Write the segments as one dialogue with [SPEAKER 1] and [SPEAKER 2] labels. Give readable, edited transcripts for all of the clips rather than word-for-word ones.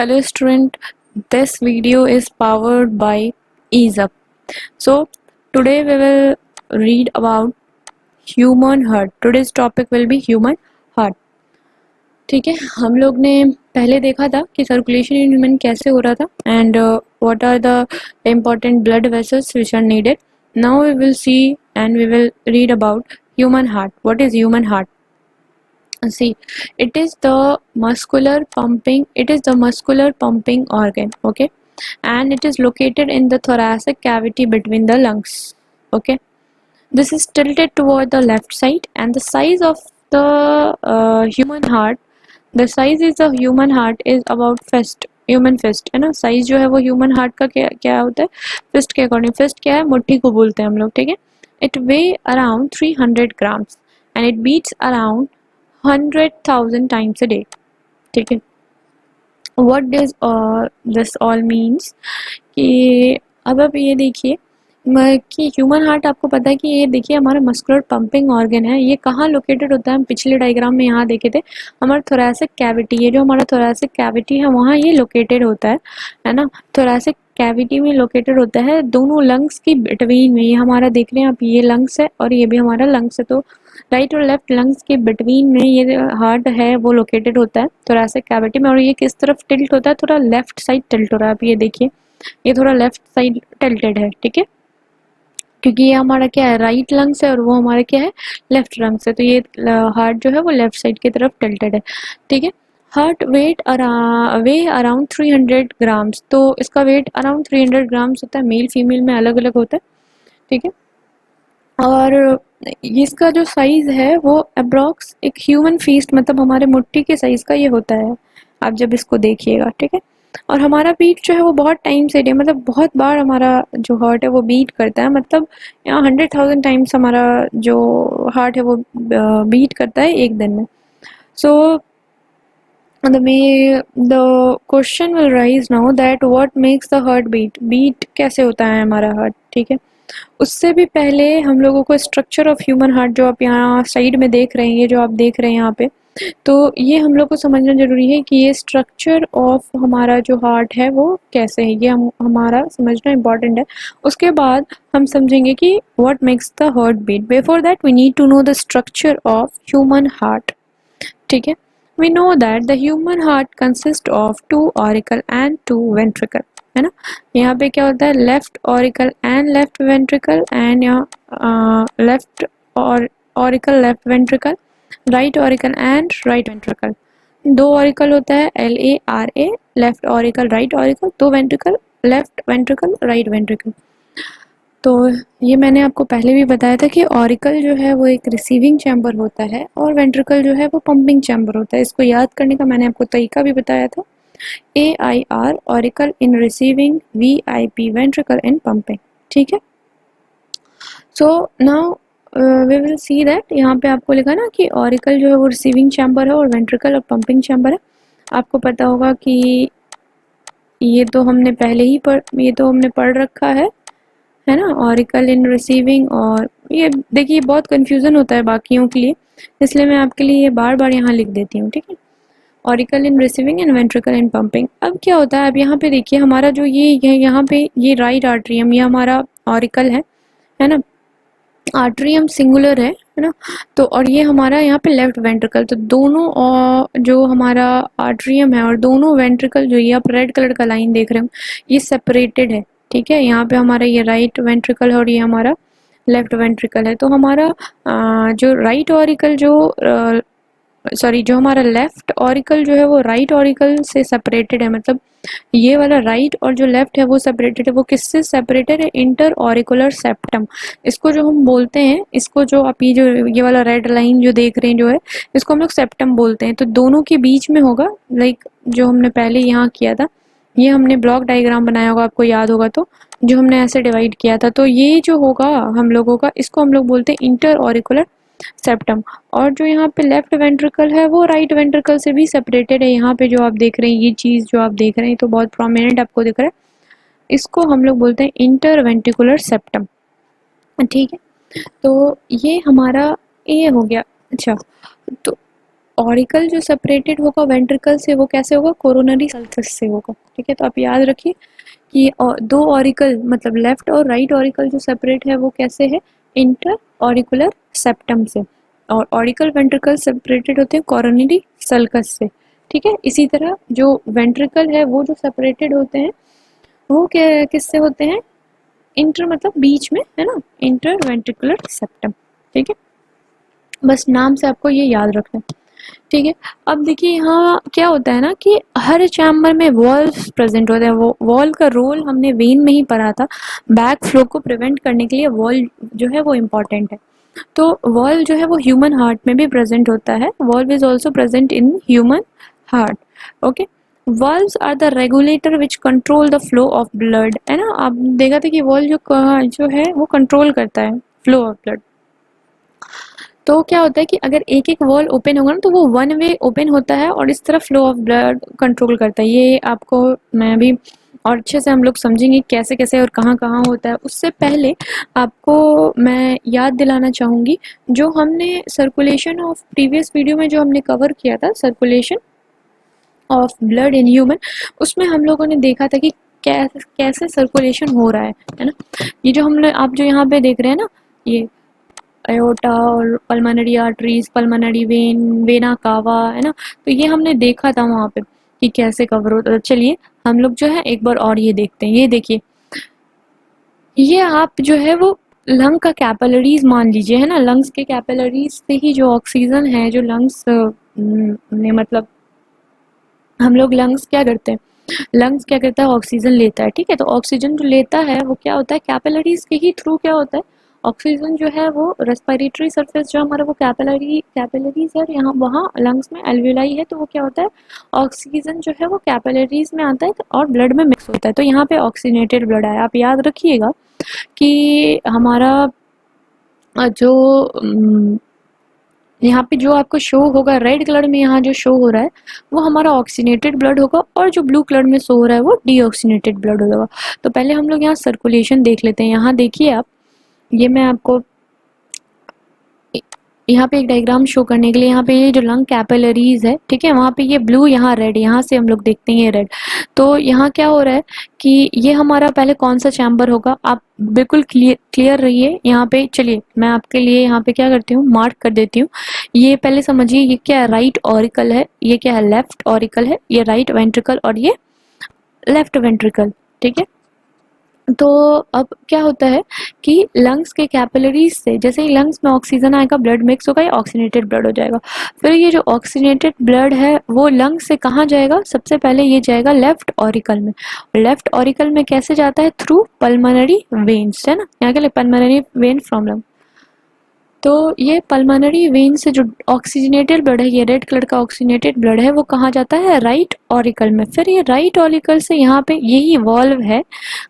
[SPEAKER 1] Hello student, this video is powered by EaseUp. So today we will read about human heart. Today's topic will be human heart. ठीक है, हम लोग ने पहले देखा था कि सर्कुलेशन इन ह्यूमन कैसे हो रहा था and what are the important blood vessels which are needed. Now we will see and we will read about human heart. What is human heart? See, it is the muscular pumping organ, okay, and it is located in the thoracic cavity between the lungs, okay. This is tilted toward the left side, and the size of the human heart, the size is the human heart is about human fist, है ना. Size जो है वो human heart का क्या क्या होता है, फिस्ट के अकॉर्डिंग. फिस्ट क्या है, मुट्ठी को बोलते हैं हम लोग, ठीक है. It way around 300 grams and it beats around 100,000 times a day. ठीक है. What does this all means? कि अब आप ये देखिए कि ह्यूमन हार्ट, आपको पता है कि ये देखिए हमारा मस्कुलर पंपिंग ऑर्गन है. ये कहाँ लोकेटेड होता है, हम पिछले डायग्राम में यहाँ देखे थे. हमारा थोरैसिक कैविटी, ये जो हमारा थोरैसिक कैविटी है वहाँ ये लोकेटेड होता है ना. थोरैसिक कैविटी में लोकेटेड होता है, दोनों लंग्स की बिटवीन में. ये हमारा देख रहे हैं आप, ये लंग्स है और ये भी हमारा लंग्स है. तो राइट और लेफ्ट लंग्स के बिटवीन में ये हार्ट है वो लोकेटेड होता है थोरैसिक कैविटी में. और ये किस तरफ टिल्ट होता है, थोड़ा लेफ्ट साइड टिल्ट हो रहा है. आप ये देखिए, ये थोड़ा लेफ्ट साइड टिल्टेड है, ठीक है, क्योंकि ये हमारा क्या है, राइट लंग्स है और वो हमारा क्या है, लेफ्ट लंग्स है. तो ये हार्ट जो है वो लेफ्ट साइड की तरफ टिल्टेड है, ठीक है. Heart way around 300 grams. तो इसका वेट अराउंड 300 ग्राम्स होता है. मेल फीमेल में अलग अलग होता है, ठीक है. और इसका जो साइज है वो अप्रॉक्स एक ह्यूमन फीस्ट, मतलब हमारे मुट्ठी के साइज का ये होता है, आप जब इसको देखिएगा, ठीक है. और हमारा बीट जो है वो बहुत टाइम से मतलब बहुत बार हमारा जो हार्ट है वो बीट करता है. मतलब यहाँ 100,000 टाइम्स हमारा जो हार्ट है वो बीट करता है एक दिन में. So the question will rise now that what makes the heart beat कैसे होता है हमारा हार्ट, ठीक है. उससे भी पहले हम लोगों को स्ट्रक्चर ऑफ ह्यूमन हार्ट जो आप यहाँ साइड में देख रहे हैं, ये जो आप देख रहे हैं यहाँ पे, तो ये हम लोग को समझना जरूरी है कि ये स्ट्रक्चर ऑफ हमारा जो हार्ट है वो कैसे है, ये हमारा समझना इम्पॉर्टेंट है. उसके बाद हम समझेंगे कि what makes the heart beat. Before that we need to know the structure of human heart, ठीक है. We know that the human heart consist of 2 auricle and 2 ventricle, है ना. यहाँ पे क्या होता है, left auricle and left ventricle, and यहाँ left auricle left ventricle, right auricle and right ventricle. 2 auricle होता है, LARA, left auricle right auricle, 2 ventricle, left ventricle right ventricle. तो ये मैंने आपको पहले भी बताया था कि ऑरिकल जो है वो एक रिसीविंग चैम्बर होता है और वेंट्रिकल जो है वो पंपिंग चैम्बर होता है. इसको याद करने का मैंने आपको तरीका भी बताया था. AIR auricle in receiving, VIP ventricle in pumping, ठीक है. So now we will see that यहाँ पे आपको लिखा ना कि ऑरिकल जो है वो रिसीविंग चैम्बर है और वेंट्रिकल और पंपिंग चैम्बर है. आपको पता होगा कि ये तो हमने पहले ही पढ़ रखा है ना, ऑरिकल इन रिसीविंग. और ये देखिए बहुत कंफ्यूजन होता है बाकियों के लिए, इसलिए मैं आपके लिए ये बार बार यहाँ लिख देती हूँ, ठीक है. Auricle in receiving end ventricle in pumping. अब क्या होता है, अब यहाँ पे देखिए हमारा जो ये यहाँ पे ये राइट आर्ट्रियम, ये हमारा ऑरिकल है ना. आर्ट्रियम सिंगुलर है ना. तो और ये हमारा यहाँ पे लेफ्ट वेंट्रिकल. तो दोनों जो हमारा आर्ट्रियम है और दोनों वेंट्रिकल, जो ये आप रेड कलर का लाइन देख रहे हो, ये सेपरेटेड है, ठीक है. यहाँ पे हमारा ये राइट वेंट्रिकल है और ये हमारा लेफ्ट वेंट्रिकल है. तो हमारा जो राइट ऑरिकल जो हमारा लेफ्ट ऑरिकल जो है वो राइट ऑरिकल से सेपरेटेड है. मतलब ये वाला राइट और जो लेफ्ट है वो सेपरेटेड है. वो किससे सेपरेटेड है, इंटर ऑरिकुलर सेप्टम. इसको जो हम बोलते हैं, इसको जो आप ये वाला रेड लाइन जो देख रहे हैं जो है, इसको हम लोग सेप्टम बोलते हैं. तो दोनों के बीच में होगा, लाइक जो हमने पहले यहाँ किया था, ये हमने ब्लॉक डायग्राम बनाया होगा, आपको याद होगा, तो जो हमने ऐसे डिवाइड किया था. तो ये जो होगा हम लोगों का, इसको हम लोग बोलते हैं इंटर ऑरिकुलर सेप्टम. और जो यहाँ पे लेफ्ट वेंट्रिकल है वो राइट वेंट्रिकल से भी सेपरेटेड है. यहाँ पे जो आप देख रहे हैं, ये चीज जो आप देख रहे हैं तो बहुत प्रोमिनेंट आपको दिख रहा है, इसको हम लोग बोलते हैं इंटर वेंट्रिकुलर सेप्टम, ठीक है. तो ये हमारा ये हो गया. अच्छा, तो ऑरिकल जो सेपरेटेड होगा वेंट्रिकल से वो कैसे होगा, कोरोनरी सल्कस से होगा। ठीक है, तो आप याद रखिए कि दो ऑरिकल मतलब लेफ्ट और राइट ऑरिकल जो सेपरेट है वो कैसे है, इंटर ऑरिकुलर सेप्टम से, और ऑरिकल वेंट्रिकल सेपरेटेड होते हैं कोरोनरी सल्कस से। ठीक है, इसी तरह जो वेंट्रिकल है वो जो सेपरेटेड होते हैं वो क्या किससे होते हैं, इंटर मतलब बीच में है ना, इंटर वेंट्रिकुलर सेप्टम। ठीक है, बस नाम से आपको ये याद रखना है। ठीक है, अब देखिए यहाँ क्या होता है ना कि हर चैम्बर में वॉल्व प्रेजेंट होते हैं। वो वॉल का रोल हमने वेन में ही पढ़ा था, बैक फ्लो को प्रिवेंट करने के लिए वॉल जो है वो इम्पॉर्टेंट है। तो वॉल्व जो है वो ह्यूमन हार्ट में भी प्रेजेंट होता है, valve is also present in human heart. Okay, valves are the regulator which control the flow of blood, है ना। आप देखा था कि वॉल्व जो है वो कंट्रोल करता है फ्लो ऑफ ब्लड। तो क्या होता है कि अगर एक एक वॉल ओपन होगा ना तो वो वन वे ओपन होता है और इस तरह फ्लो ऑफ ब्लड कंट्रोल करता है। ये आपको मैं भी और अच्छे से हम लोग समझेंगे कैसे कैसे और कहाँ कहाँ होता है। उससे पहले आपको मैं याद दिलाना चाहूँगी जो हमने सर्कुलेशन ऑफ प्रीवियस वीडियो में जो हमने कवर किया था, circulation of blood in human, उसमें हम लोगों ने देखा था कि कैसे सर्कुलेशन हो रहा है ना। ये जो हमने आप जो यहाँ पे देख रहे हैं ना, ये अयोटा और pulmonary arteries, pulmonary vein, vena cava, है ना। तो ये हमने देखा था वहाँ पे कि कैसे कवर होता है। चलिए हम लोग जो है एक बार और ये देखते हैं। ये देखिए, ये आप जो है वो लंग का कैपिलरीज मान लीजिए, है ना। लंग्स के कैपिलरीज से ही जो ऑक्सीजन है जो लंग्स में मतलब हम लोग लंग्स क्या करते हैं, लंग्स क्या करता है, ऑक्सीजन लेता है। ठीक है, तो ऑक्सीजन जो लेता है वो क्या होता है, कैपिलरीज के ही थ्रू क्या होता है, ऑक्सीजन जो है वो रेस्पिरेटरी सरफेस जो हमारा वो कैपिलरीज है, यहाँ वहाँ लंग्स में एल्वेलाई है, तो वो क्या होता है, ऑक्सीजन जो है वो कैपिलरीज में आता है और ब्लड में मिक्स होता है। तो यहाँ पे ऑक्सीनेटेड ब्लड है। आप याद रखिएगा कि हमारा जो यहाँ पे जो आपको शो होगा रेड कलर में, यहाँ जो शो हो रहा है वो हमारा ऑक्सीनेटेड ब्लड होगा, और जो ब्लू कलर में शो हो रहा है वो डीऑक्सीनेटेड ब्लड होगा। तो पहले हम लोग यहाँ सर्कुलेशन देख लेते हैं। यहाँ देखिए आप, ये मैं आपको यहाँ पे एक डायग्राम शो करने के लिए, यहाँ पे ये जो लंग कैपिलरीज है, ठीक है, वहाँ पे ये ब्लू, यहाँ रेड, यहाँ से हम लोग देखते हैं ये रेड। तो यहाँ क्या हो रहा है कि ये हमारा पहले कौन सा चैम्बर होगा, आप बिल्कुल क्लियर रहिए यहाँ पे। चलिए मैं आपके लिए यहाँ पे क्या करती हूँ, मार्क कर देती हूँ। ये पहले समझिए ये क्या है, राइट ऑरिकल है, ये क्या है, लेफ्ट ऑरिकल है, ये राइट वेंट्रिकल और ये लेफ्ट वेंट्रिकल। ठीक है, तो अब क्या होता है कि लंग्स के कैपिलरीज से जैसे ही लंग्स में ऑक्सीजन आएगा, ब्लड मिक्स होगा, ये ऑक्सीनेटेड ब्लड हो जाएगा। फिर ये जो ऑक्सीनेटेड ब्लड है वो लंग्स से कहाँ जाएगा, सबसे पहले ये जाएगा लेफ्ट ऑरिकल में। लेफ्ट ऑरिकल में कैसे जाता है, थ्रू पल्मोनरी वेन्स, है ना, यहाँ के लिए पल्मोनरी वेन फ्रॉम लंग। तो ये पल्मोनरी वेन से जो ऑक्सीजनेटेड ब्लड है, ये रेड कलर का ऑक्सीजनेटेड ब्लड है, वो कहाँ जाता है, राइट ऑरिकल में। फिर ये राइट ऑरिकल से यहाँ पे यही वॉल्व है,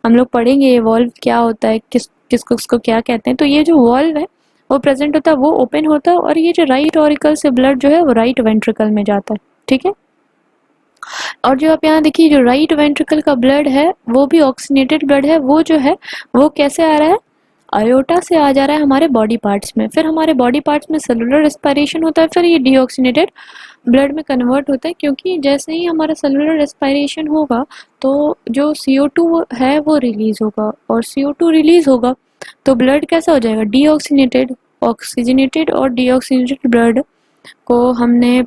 [SPEAKER 1] हम लोग पढ़ेंगे ये वॉल्व क्या होता है, किसको उसको क्या कहते हैं। तो ये जो वॉल्व है वो प्रेजेंट होता है, वो ओपन होता है, और ये जो राइट ऑरिकल से ब्लड जो है वो राइट वेंट्रिकल में जाता है। ठीक है, और जो आप यहाँ देखिए जो राइट वेंट्रिकल का ब्लड है वो भी ऑक्सीनेटेड ब्लड है, वो जो है वो कैसे आ रहा है, अयोटा से आ जा रहा है हमारे बॉडी पार्ट्स में। फिर हमारे बॉडी पार्ट्स में सेलुलर रेस्पिरेशन होता है, फिर ये डीऑक्सीनेटेड ब्लड में कन्वर्ट होता है, क्योंकि जैसे ही हमारा सेलुलर रेस्पिरेशन होगा तो जो CO2 है वो रिलीज होगा, और CO2 रिलीज होगा तो ब्लड कैसा हो जाएगा, डीऑक्सीनेटेड। ऑक्सीजनेटेड और डीऑक्सीनेटेड ब्लड को हमने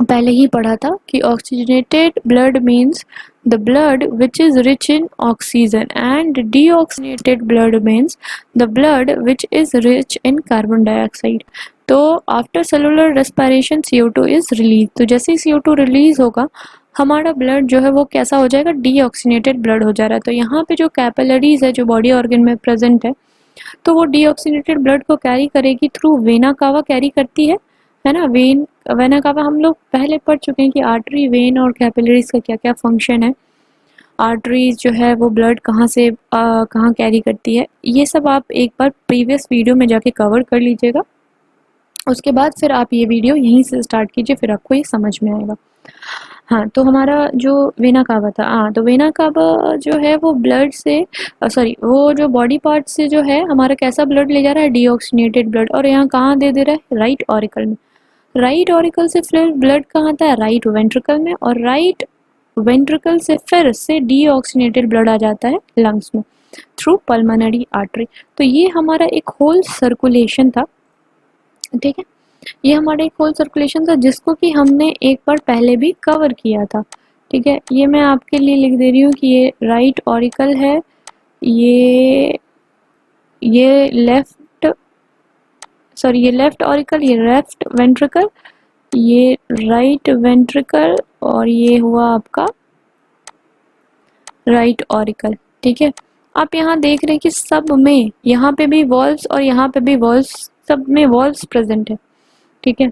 [SPEAKER 1] पहले ही पढ़ा था कि oxygenated blood means the blood which is rich in oxygen, and deoxygenated blood means the blood which is rich in carbon dioxide. तो after cellular respiration CO2 is release, तो जैसे ही CO2 रिलीज होगा हमारा ब्लड जो है वो कैसा हो जाएगा, डीऑक्सीनेटेड ब्लड हो जा रहा है। तो यहाँ पे जो कैपिलरीज है जो बॉडी ऑर्गन में प्रेजेंट है वो डीऑक्सीनेटेड ब्लड को कैरी करेगी थ्रू वेना कावा, कैरी करती है ना। वेना कावा हम लोग पहले पढ़ चुके हैं कि आर्टरी, वेन और कैपिलरीज का क्या क्या फंक्शन है। आर्टरीज जो है वो ब्लड कहाँ से कहाँ कैरी करती है, ये सब आप एक बार प्रीवियस वीडियो में जाके कवर कर लीजिएगा। उसके बाद फिर आप ये वीडियो यहीं से स्टार्ट कीजिए, फिर आपको ये समझ में आएगा। हाँ, तो हमारा जो वेना कावा था, हाँ, तो वेना कावा जो है वो ब्लड से सॉरी वो जो बॉडी पार्ट से जो है हमारा कैसा ब्लड ले जा रहा है, डीऑक्सीनेटेड ब्लड, और यहाँ कहाँ दे रहा है, राइट ऑरिकल में। राइट ऑरिकल से फिर ब्लड कहाँ आता है, राइट वेंट्रिकल में, और राइट वेंट्रिकल से फिर से डीऑक्सीनेटेड ब्लड आ जाता है लंग्स में थ्रू पल्मोनरी आर्टरी। तो ये हमारा एक होल सर्कुलेशन था, ठीक है, ये हमारा एक होल सर्कुलेशन था जिसको कि हमने एक बार पहले भी कवर किया था, ठीक है। ये मैं आपके लिए लिख दे रही हूँ कि ये राइट ऑरिकल है, ये लेफ्ट, सॉरी ये लेफ्ट ऑरिकल, ये लेफ्ट वेंट्रिकल, ये राइट वेंट्रिकल, और ये हुआ आपका राइट ऑरिकल, ठीक है। आप यहाँ देख रहे हैं कि सब में, यहाँ पे भी वॉल्व्स और यहाँ पे भी वॉल्व्स, सब में वॉल्व्स प्रेजेंट है, ठीक है।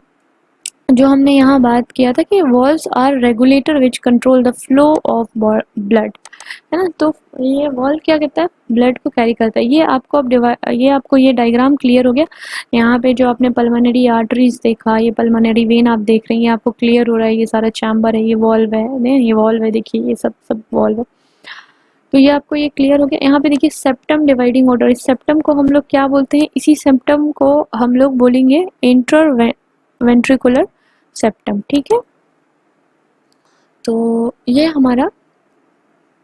[SPEAKER 1] जो हमने यहाँ बात किया था कि valves are regulator which control the flow of blood, है ना। तो ये वॉल्व क्या कहता है, ब्लड को कैरी करता है। ये आपको अब ये डायग्राम क्लियर हो गया। यहाँ पे जो आपने पल्मोनरी आर्टरीज देखा, ये पल्मोनरी वेन आप देख रहे हैं, ये आपको क्लियर हो रहा है, ये सारा चैम्बर है, ये वॉल्व है, ये वॉल्व है, देखिए ये सब वॉल्व है। तो ये आपको ये क्लियर हो गया। यहाँ पे देखिए सेप्टम डिवाइडिंग ऑर्डर, इस सेप्टम को हम लोग क्या बोलते हैं, इसी सेप्टम को हम लोग बोलेंगे इंटर वेंट्रिकुलर सेप्टम, ठीक है। तो ये हमारा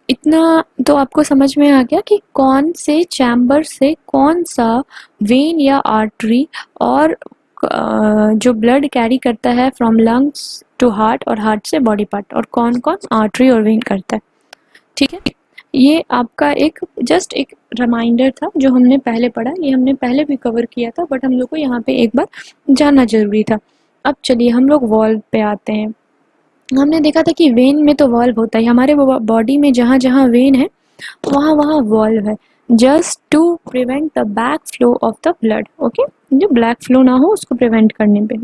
[SPEAKER 1] इतना तो आपको समझ में आ गया कि कौन से चैम्बर से कौन सा वेन या आर्टरी और जो ब्लड कैरी करता है फ्रॉम लंग्स टू हार्ट और हार्ट से बॉडी पार्ट, और कौन कौन आर्टरी और वेन करता है, ठीक है। ये आपका एक जस्ट एक रिमाइंडर था जो हमने पहले पढ़ा, ये हमने पहले भी कवर किया था, बट हम लोग को यहाँ पे एक बार जानना जरूरी था। अब चलिए हम लोग वॉल्व पे आते हैं। हमने देखा था कि वेन में तो वॉल्व होता है, हमारे बॉडी में जहाँ जहाँ वेन है वहाँ वहाँ वॉल्व है, just to prevent the back flow of the blood, okay, जो ब्लैक फ्लो ना हो उसको प्रिवेंट करने पे।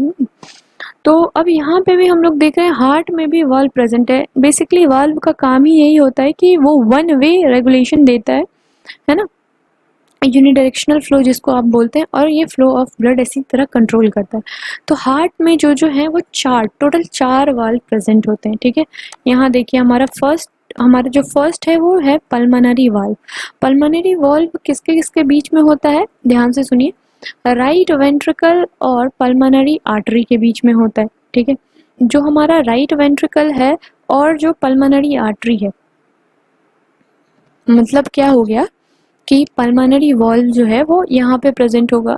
[SPEAKER 1] तो अब यहाँ पे भी हम लोग देख रहे हैं हार्ट में भी वाल्व प्रेजेंट है। बेसिकली वाल्व का काम ही यही होता है कि वो वन वे रेगुलेशन देता है ना, यूनिडायरेक्शनल फ्लो जिसको आप बोलते हैं, और ये फ्लो ऑफ ब्लड इसी तरह कंट्रोल करता है। तो हार्ट में जो है वो टोटल चार वाल्व प्रेजेंट होते हैं, ठीक है। यहाँ देखिए हमारा जो फर्स्ट है वो है पल्मोनरी वाल्व। पल्मोनरी वाल्व किसके किसके बीच में होता है, ध्यान से सुनिए, राइट वेंट्रिकल और पल्मोनरी आर्टरी के बीच में होता है, ठीक है। जो हमारा राइट वेंट्रिकल है और जो पल्मोनरी आर्टरी है, मतलब क्या हो गया कि पल्मोनरी वाल्व जो है वो यहाँ पे प्रेजेंट होगा,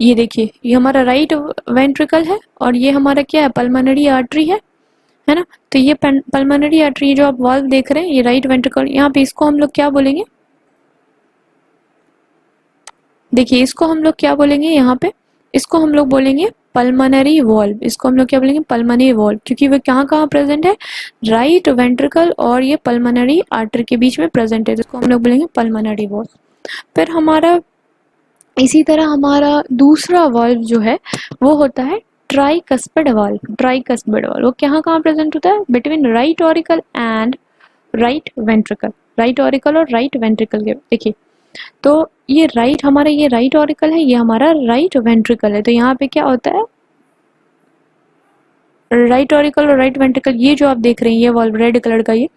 [SPEAKER 1] ये देखिए ये हमारा राइट वेंट्रिकल है और ये हमारा क्या है, पल्मोनरी आर्टरी है ना। तो ये पल्मोनरी आर्टरी जो आप वाल्व देख रहे हैं, ये राइट वेंट्रिकल, यहाँ पे इसको हम लोग क्या बोलेंगे, देखिए इसको हम लोग क्या बोलेंगे, यहाँ पे इसको हम लोग बोलेंगे पल्मोनरी वॉल्व, इसको हम लोग क्या बोलेंगे, पल्मोनरी वॉल्व, क्योंकि वो कहाँ कहाँ प्रेजेंट है, राइट वेंट्रिकल और ये पल्मोनरी आर्टरी के बीच में प्रेजेंट है, जिसको हम लोग बोलेंगे पल्मोनरी वॉल्व। फिर हमारा इसी तरह हमारा दूसरा वॉल्व जो है वो होता है ट्राइकस्पिड वाल्व। ट्राइकस्पिड वाल्व वो कहाँ कहाँ प्रेजेंट होता है, between right auricle and right ventricle, right auricle और राइट वेंट्रिकल के, देखिए। तो ये हमारा ये राइट ऑरिकल है, ये हमारा राइट वेंट्रिकल है। तो यहाँ पे क्या होता है, राइट ऑरिकल और राइट वेंट्रिकल, ये जो आप देख रहे हैं ये वॉल्व रेड कलर का, ये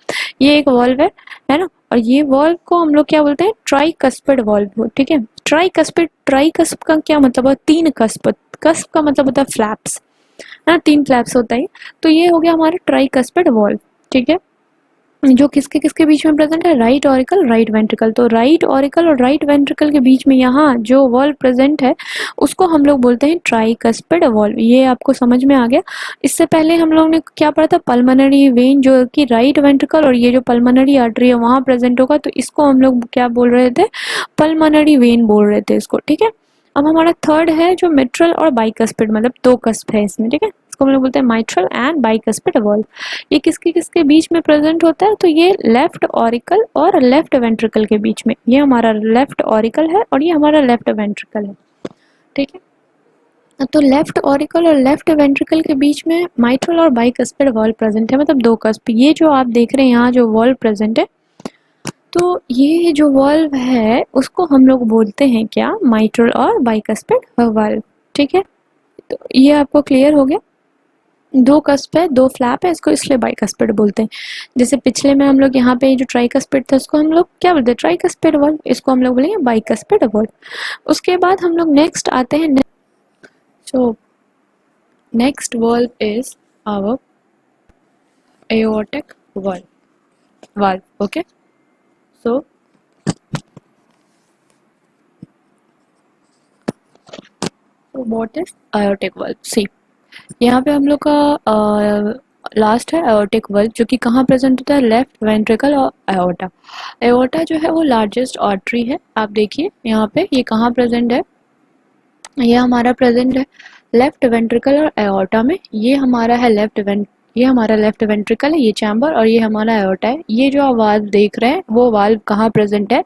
[SPEAKER 1] एक वॉल्व है ना। और ये वॉल्व को हम लोग क्या बोलते हैं, ट्राइकस्पिड वॉल्व, ठीक है। ट्राइकस्प का क्या मतलब है, तीन कस्प, कस्प का मतलब होता है फ्लैप्स, है ना, तीन फ्लैप्स होता है। तो ये हो गया हमारा ट्राइकस्पिड वॉल्व, ठीक है, जो किसके किसके बीच में प्रेजेंट है, राइट ऑरिकल राइट वेंट्रिकल। तो राइट ऑरिकल और राइट वेंट्रिकल के बीच में यहाँ जो वॉल्व प्रेजेंट है उसको हम लोग बोलते हैं ट्राइकस्पिड वॉल्व। ये आपको समझ में आ गया। इससे पहले हम लोग ने क्या पढ़ा था, पल्मोनरी वेन जो कि राइट वेंट्रिकल और ये जो पल्मोनरी आर्टरी है वहाँ प्रेजेंट होगा, तो इसको हम लोग क्या बोल रहे थे, पल्मोनरी वेन बोल रहे थे इसको, ठीक है। अब हमारा थर्ड है जो मिट्रल और बाइकस्पिड, मतलब दो कस्प है इसमें, ठीक है, इसको हम लोग बोलते हैं माइट्रल एंड बाइकस्पिड वॉल्व। ये किसके किसके बीच में प्रेजेंट होता है, तो ये लेफ्ट ऑरिकल और लेफ्ट वेंट्रिकल के बीच में, ये हमारा लेफ्ट ऑरिकल है और ये हमारा लेफ्ट वेंट्रिकल है, ठीक है। तो लेफ्ट ऑरिकल और लेफ्ट वेंट्रिकल के बीच में माइट्रल और बाइकस्पिड वॉल्व प्रेजेंट है, मतलब दो कस्प। ये जो आप देख रहे हैं यहाँ जो वॉल्व प्रेजेंट है, तो ये जो वॉल्व है उसको हम लोग बोलते हैं क्या, माइट्रल और बाइकस्पिड वॉल्व, ठीक है। तो ये आपको क्लियर हो गया। दो कस्प है, दो फ्लैप है, इसको इसलिए बाइकस्पिड बोलते हैं। जैसे पिछले में हम लोग यहाँ पे जो ट्राइकस्पिड था उसको हम लोग क्या बोलते हैं, ट्राइकस्पिड वाल्व, इसको हम लोग बोलेंगे बाइकस्पिड वाल्व। उसके बाद हम लोग नेक्स्ट आते हैं, so next valve is our aortic valve, okay? So what is aortic valve? See, यहाँ पे हम लोग का लास्ट है aortic valve, जो कि कहाँ प्रेजेंट होता है, लेफ्ट वेंट्रिकल और aorta। aorta जो है वो लार्जेस्ट आर्टरी है। आप देखिए यहाँ पे ये कहाँ प्रेजेंट है, ये हमारा प्रेजेंट है लेफ्ट वेंट्रिकल और एओर्टा में। ये हमारा है ये हमारा लेफ्ट वेंट्रिकल है, ये चैम्बर, और ये हमारा एओर्टा है। ये जो आप वाल्व देख रहे हैं वो वाल्व कहाँ प्रेजेंट है,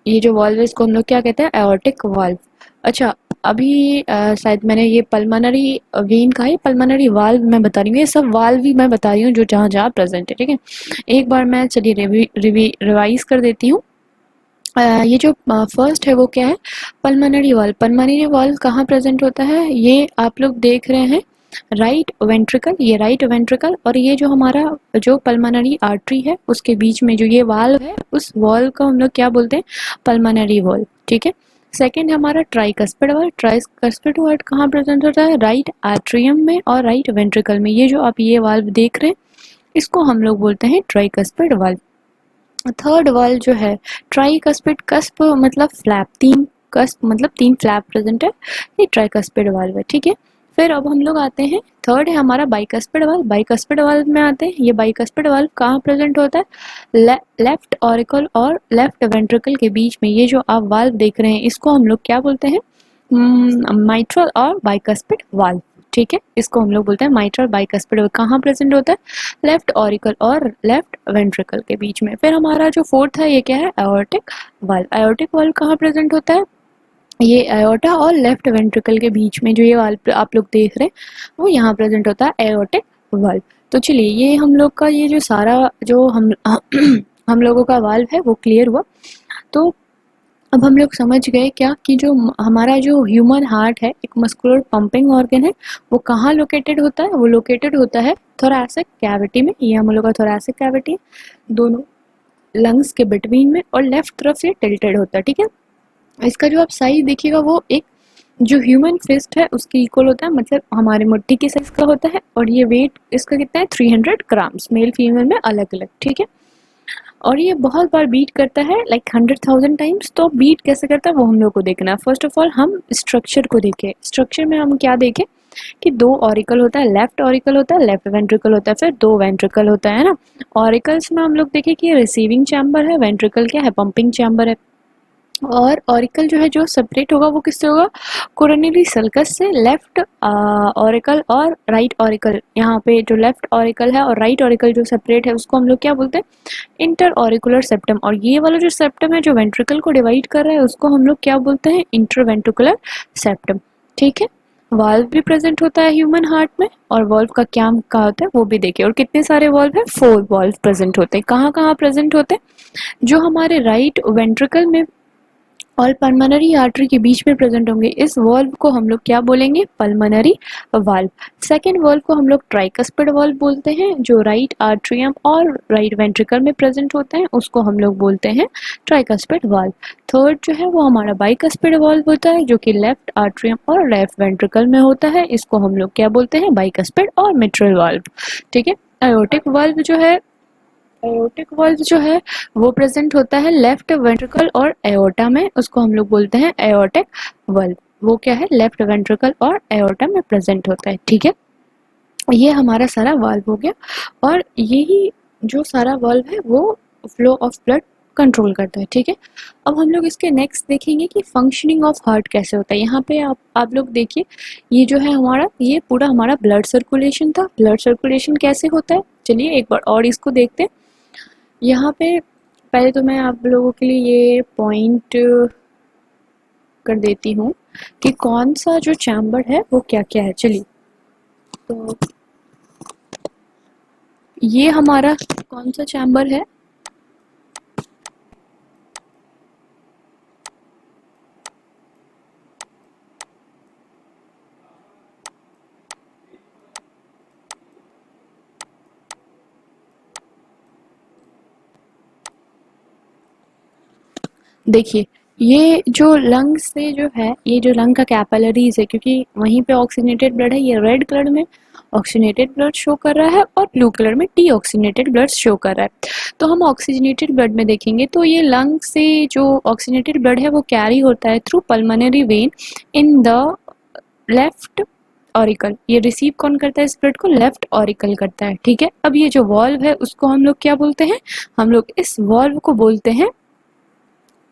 [SPEAKER 1] ये जो वाल्व है इसको हम लोग क्या कहते हैं, एओर्टिक वाल्व। अच्छा, अभी शायद मैंने ये पल्मोनरी वेन का है, पल्मोनरी वाल्व मैं बता रही हूँ, ये सब वाल्व भी मैं बता रही हूँ जो जहाँ जहाँ प्रेजेंट है, ठीक है। एक बार मैं चलिए रिवाइज कर देती हूँ। ये जो फर्स्ट है वो क्या है, पल्मोनरी वाल्व। पल्मोनरी वाल्व कहाँ प्रेजेंट होता है, ये आप लोग देख रहे हैं राइट वेंट्रिकल, ये राइट वेंट्रिकल, और ये जो हमारा जो पल्मोनरी आर्टरी है उसके बीच में जो ये वाल्व है, उस वाल्व को हम लोग क्या बोलते हैं, पल्मोनरी वाल्व, ठीक है। सेकेंड हमारा ट्राइकस्पिड वाल्व। ट्राइकस्पिड वाल्व कहाँ प्रेजेंट होता है, राइट एट्रियम में और राइट वेंट्रिकल में। ये जो आप ये वाल्व देख रहे हैं इसको हम लोग बोलते हैं ट्राइकस्पिड वाल्व। थर्ड वाल्व जो है ट्राइकस्पिड, कस्प मतलब फ्लैप, तीन कस्प मतलब तीन फ्लैप प्रेजेंट है, ये ट्राइकस्पिड वाल्व है, ठीक है। फिर अब हम लोग आते हैं, थर्ड है हमारा बाइकस्पिड वाल्व। बाइकस्पिड वाल्व में आते हैं, ये बाइकस्पिड वाल्व कहाँ प्रेजेंट होता है, लेफ्ट ऑरिकल और लेफ्ट वेंट्रिकल के बीच में। ये जो आप वाल्व देख रहे हैं इसको हम लोग क्या बोलते हैं, माइट्रल और बाइकस्पिड वाल्व, ठीक है। इसको हम लोग बोलते हैं माइट्रल बाइकस्पिड। कहाँ प्रेजेंट होता है, लेफ्ट ऑरिकल और लेफ्ट वेंट्रिकल के बीच में। फिर हमारा जो फोर्थ है ये क्या है, एओर्टिक वाल्व। एओर्टिक वाल्व कहाँ प्रेजेंट होता है, ये एओर्टा और लेफ्ट वेंट्रिकल के बीच में। जो ये वाल्व आप लोग देख रहे हैं वो यहाँ प्रेजेंट होता है, एओर्टिक वाल्व। तो चलिए ये हम लोग का ये जो सारा जो हम हम लोगों का वाल्व है वो क्लियर हुआ। तो अब हम लोग समझ गए क्या कि जो हमारा जो ह्यूमन हार्ट है एक मस्कुलर पंपिंग ऑर्गन है, वो कहाँ लोकेटेड होता है, वो लोकेटेड होता है थोरैसिक कैविटी में। ये हम लोग का थोरैसिक कैविटी है, दोनों लंग्स के बिटवीन में, और लेफ्ट तरफ से टिल्टेड होता है, ठीक है। इसका जो आप साइज देखिएगा वो एक जो ह्यूमन फिस्ट है उसके इक्वल होता है, मतलब हमारे मुट्ठी के साइज का होता है। और ये वेट इसका कितना है, 300 ग्राम्स, मेल फीमेल में अलग अलग, ठीक है। और ये बहुत बार बीट करता है, लाइक 100,000 टाइम्स। तो बीट कैसे करता है वो हम लोग को देखना है। फर्स्ट ऑफ ऑल हम स्ट्रक्चर को देखें। स्ट्रक्चर में हम क्या देखें कि दो ऑरिकल होता है, लेफ्ट ऑरिकल होता है, लेफ्ट वेंट्रिकल होता है, फिर दो वेंट्रिकल होता है ना। ऑरिकल्स में हम लोग देखें कि रिसीविंग चैम्बर है, वेंट्रिकल क्या है, पंपिंग चैम्बर है। और ऑरिकल जो है जो सेपरेट होगा वो किससे होगा, कोरोनरी सल्कस से। लेफ्ट ऑरिकल और राइट ऑरिकल, यहाँ पे जो लेफ्ट ऑरिकल है और राइट ऑरिकल जो सेपरेट है उसको हम लोग क्या बोलते हैं, इंटर ऑरिकुलर सेप्टम। और ये वाला जो सेप्टम है जो वेंट्रिकल को डिवाइड कर रहा है उसको हम लोग क्या बोलते हैं, इंटरवेंट्रिकुलर सेप्टम, ठीक है। वाल्व भी प्रेजेंट होता है ह्यूमन हार्ट में, और वाल्व का क्या कहा होता है वो भी देखिए। और कितने सारे वाल्व है, 4 वाल्व प्रेजेंट होते हैं। कहाँ कहाँ प्रेजेंट होते हैं, जो हमारे राइट वेंट्रिकल में और पल्मोनरी आर्टरी के बीच में प्रेजेंट होंगे। इस वाल्व को हम लोग क्या बोलेंगे, पल्मोनरी वाल्व। सेकेंड वाल्व को हम लोग ट्राइकस्पिड वाल्व बोलते हैं, जो राइट आर्ट्रियम और राइट वेंट्रिकल में प्रेजेंट होते हैं उसको हम लोग बोलते हैं ट्राइकस्पिड वाल्व। थर्ड जो है वो हमारा बाइकस्पिड वाल्व होता है, जो कि लेफ्ट आर्ट्रियम और लेफ्ट वेंट्रिकल में होता है। इसको हम लोग क्या बोलते हैं, बाइकस्पिड और मिट्रल वाल्व, ठीक है। एओर्टिक वाल्व जो है, एओर्टिक वाल्व जो है वो प्रेजेंट होता है लेफ्ट वेंट्रिकल और एओर्टा में, उसको हम लोग बोलते हैं एओर्टिक वाल्व। वो क्या है, लेफ्ट वेंट्रिकल और एओर्टा में प्रेजेंट होता है, ठीक है। ये हमारा सारा वाल्व हो गया, और यही जो सारा वाल्व है वो फ्लो ऑफ ब्लड कंट्रोल करता है, ठीक है। अब हम लोग इसके नेक्स्ट देखेंगे कि फंक्शनिंग ऑफ हार्ट कैसे होता है। यहाँ पे आप लोग देखिए, ये जो है हमारा, ये पूरा हमारा ब्लड सर्कुलेशन था। ब्लड सर्कुलेशन कैसे होता है, चलिए एक बार और इसको देखते हैं। यहाँ पे पहले तो मैं आप लोगों के लिए ये पॉइंट कर देती हूँ कि कौन सा जो चैम्बर है वो क्या क्या है। चलिए, तो ये हमारा कौन सा चैम्बर है, देखिए, ये जो लंग से जो है, ये जो लंग का कैपिलरीज है, क्योंकि वहीं पे ऑक्सीजनेटेड ब्लड है, ये रेड कलर में ऑक्सीजनेटेड ब्लड शो कर रहा है और ब्लू कलर में डीऑक्सीजनेटेड ब्लड शो कर रहा है। तो हम ऑक्सीजनेटेड ब्लड में देखेंगे तो ये लंग से जो ऑक्सीजनेटेड ब्लड है वो कैरी होता है through pulmonary vein in the left auricle. ये रिसीव कौन करता है इस ब्लड को? लेफ्ट ऑरिकल करता है, ठीक है। अब ये जो वॉल्व है उसको हम लोग क्या बोलते हैं? हम लोग इस वॉल्व को बोलते हैं,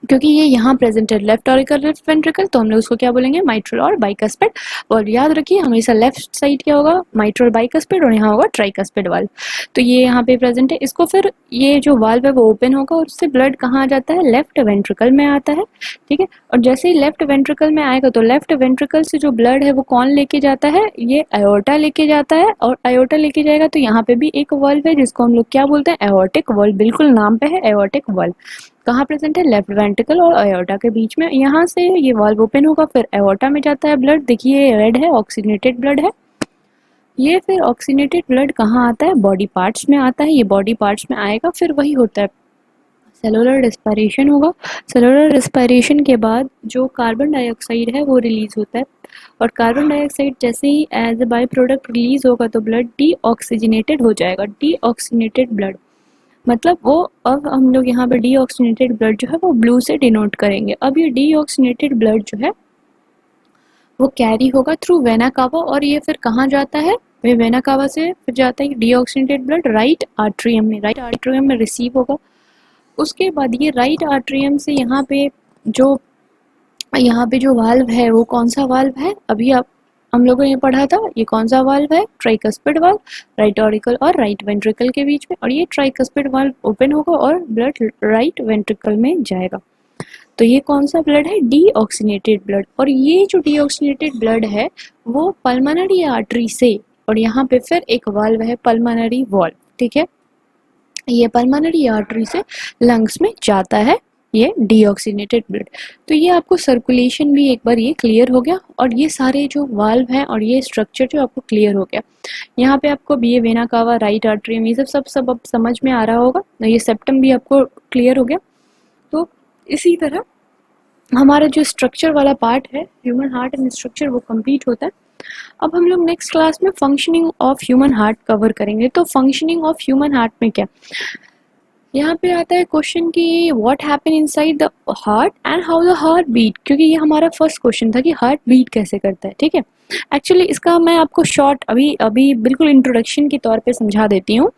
[SPEAKER 1] क्योंकि ये यहाँ प्रेजेंट है लेफ्ट ऑरिकल लेफ्ट वेंट्रिकल, तो हम लोग उसको क्या बोलेंगे? माइट्रल और बाइकस्पिड। और याद रखिए हमेशा लेफ्ट साइड क्या होगा? माइट्रल बाइकस्पिड, और यहाँ होगा ट्राइकस्पिड वाल्व। तो ये यहाँ पे प्रेजेंट है। इसको फिर ये जो वाल्व है वो ओपन होगा और उससे ब्लड कहाँ आ जाता है? लेफ्ट वेंट्रिकल में आता है, ठीक है। और जैसे ही लेफ्ट वेंट्रिकल में आएगा तो लेफ्ट वेंट्रिकल से जो ब्लड है वो कौन लेके जाता है? ये एओर्टा लेके जाता है। और एओर्टा लेके जाएगा तो यहाँ पे भी एक वाल्व है जिसको हम लोग क्या बोलते हैं? Aortic valve. बिल्कुल नाम पे है एओर्टिक वाल्व। कहाँ प्रेजेंट है? लेफ्ट वेंट्रिकल और एओर्टा के बीच में। यहाँ से ये वाल्व ओपन होगा, फिर एओर्टा में जाता है ब्लड। देखिए रेड है, ऑक्सीजनेटेड ब्लड है। ये फिर ऑक्सीजनेटेड ब्लड कहाँ आता है? बॉडी पार्ट्स में आता है। ये बॉडी पार्ट्स में आएगा, फिर वही होता है सेलुलर रेस्पिरेशन होगा। सेलुलर रेस्पिरेशन के बाद जो कार्बन डाइऑक्साइड है वो रिलीज होता है, और कार्बन डाइऑक्साइड जैसे ही as a by product release होगा तो ब्लड डीऑक्सीजनेटेड हो जाएगा। डीऑक्सीजनेटेड ब्लड मतलब वो, अब हम लोग यहाँ पे डीऑक्सीजनेटेड ब्लड जो है वो ब्लू से डिनोट करेंगे। अब ये डीऑक्सीजनेटेड ब्लड जो है वो कैरी होगा थ्रू वेना कावा, और ये फिर कहाँ जाता है? वे वेना कावा से फिर जाता है डीऑक्सीजनेटेड ब्लड राइट आर्ट्रियम में। राइट आर्ट्रियम में रिसीव होगा। उसके बाद ये राइट आर्ट्रियम से यहाँ पे जो वाल्व है वो कौन सा वाल्व है? अभी आप हम लोगों ने ये पढ़ा था, ये कौन सा वाल्व है? Tricuspid valve. राइट ऑरिकल और राइट वेंट्रिकल के बीच में, और ये ट्राइकस्पिड वाल्व ओपन होगा और ब्लड राइट वेंट्रिकल में जाएगा। तो ये कौन सा ब्लड है? Deoxygenated blood. और ये जो डीऑक्सीजनेटेड ब्लड है वो पल्मोनरी आर्टरी से, और यहाँ पे फिर एक वाल्व है पल्मोनरी वाल्व, ठीक है। ये पल्मोनरी आर्टरी से लंग्स में जाता है ये डीऑक्सीजनेटेड ब्लड। तो ये आपको सर्कुलेशन भी एक बार ये क्लियर हो गया, और ये सारे जो वाल्व हैं और ये स्ट्रक्चर जो आपको क्लियर हो गया। यहाँ पे आपको ये वेना कावा, राइट आर्टरियम, ये सब अब समझ में आ रहा होगा। ये सेप्टम भी आपको क्लियर हो गया। तो इसी तरह हमारा जो स्ट्रक्चर वाला पार्ट है ह्यूमन हार्ट एंड स्ट्रक्चर वो कंप्लीट होता है। अब हम लोग नेक्स्ट क्लास में functioning of human heart cover करेंगे। तो फंक्शनिंग ऑफ ह्यूमन हार्ट में क्या, यहाँ पे आता है क्वेश्चन कि what happen inside the heart and how the heart beat, क्योंकि ये हमारा फर्स्ट क्वेश्चन था कि हार्ट बीट कैसे करता है, ठीक है। एक्चुअली इसका मैं आपको शॉर्ट अभी बिल्कुल इंट्रोडक्शन के तौर पे समझा देती हूँ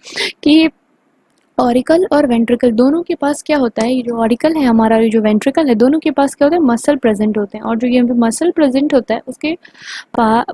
[SPEAKER 1] कि ऑरिकल और वेंट्रिकल दोनों के पास क्या होता है। ये जो ऑरिकल है हमारा, ये जो वेंट्रिकल है, दोनों के पास क्या होता है? मसल प्रेजेंट होते हैं। और जो ये मसल प्रेजेंट होता है उसके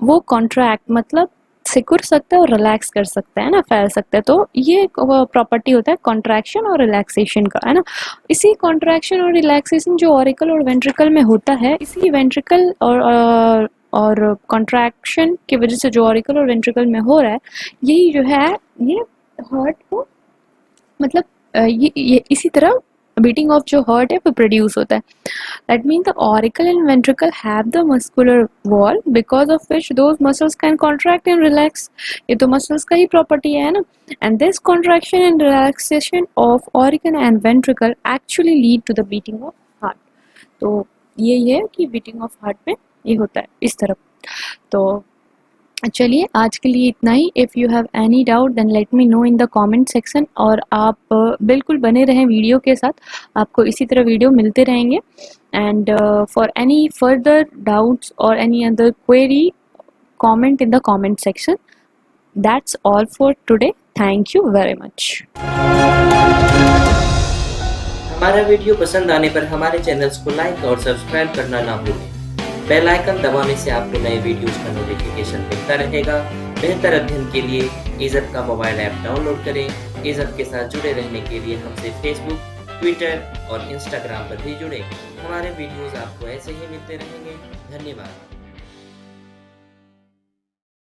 [SPEAKER 1] वो कॉन्ट्रैक्ट मतलब सिकुड़ सकता है और रिलैक्स कर सकता है ना, फैल सकता है। तो ये प्रॉपर्टी होता है कॉन्ट्रैक्शन और रिलैक्सेशन का, है ना। इसी कॉन्ट्रैक्शन और रिलैक्सेशन जो ऑरिकल और वेंट्रिकल में होता है, इसी वेंट्रिकल और कॉन्ट्रैक्शन की वजह से जो ऑरिकल और वेंट्रिकल में हो रहा है, यही जो है ये हार्ट को मतलब ये इसी तरह बीटिंग ऑफ जो हार्ट है वो प्रोड्यूस होता है। That mean the auricle and ventricle have the muscular wall because of which those muscles can contract and relax. ये तो मसल्स का ही प्रॉपर्टी है ना। And this contraction and relaxation of auricle and ventricle actually lead to the beating of heart. तो ये है कि बीटिंग ऑफ हार्ट में ये होता है इस तरफ। तो चलिए आज के लिए इतना ही। If you have any doubt then let me know in the comment section. और आप बिल्कुल बने रहें वीडियो के साथ, आपको इसी तरह वीडियो मिलते रहेंगे। And for any further doubts और any other query comment in the comment section. That's all for today. Thank you very much.
[SPEAKER 2] हमारा वीडियो पसंद आने पर हमारे चैनल्स को लाइक और सब्सक्राइब करना ना भूलें। बेल आइकन दबाने से आपको नए वीडियोस का नोटिफिकेशन मिलता रहेगा। बेहतर अध्ययन के लिए इज़प का मोबाइल ऐप डाउनलोड करें। इज़प के साथ जुड़े रहने के लिए हमसे फेसबुक, ट्विटर और इंस्टाग्राम पर भी जुड़ें। हमारे वीडियोस आपको ऐसे ही मिलते रहेंगे। धन्यवाद।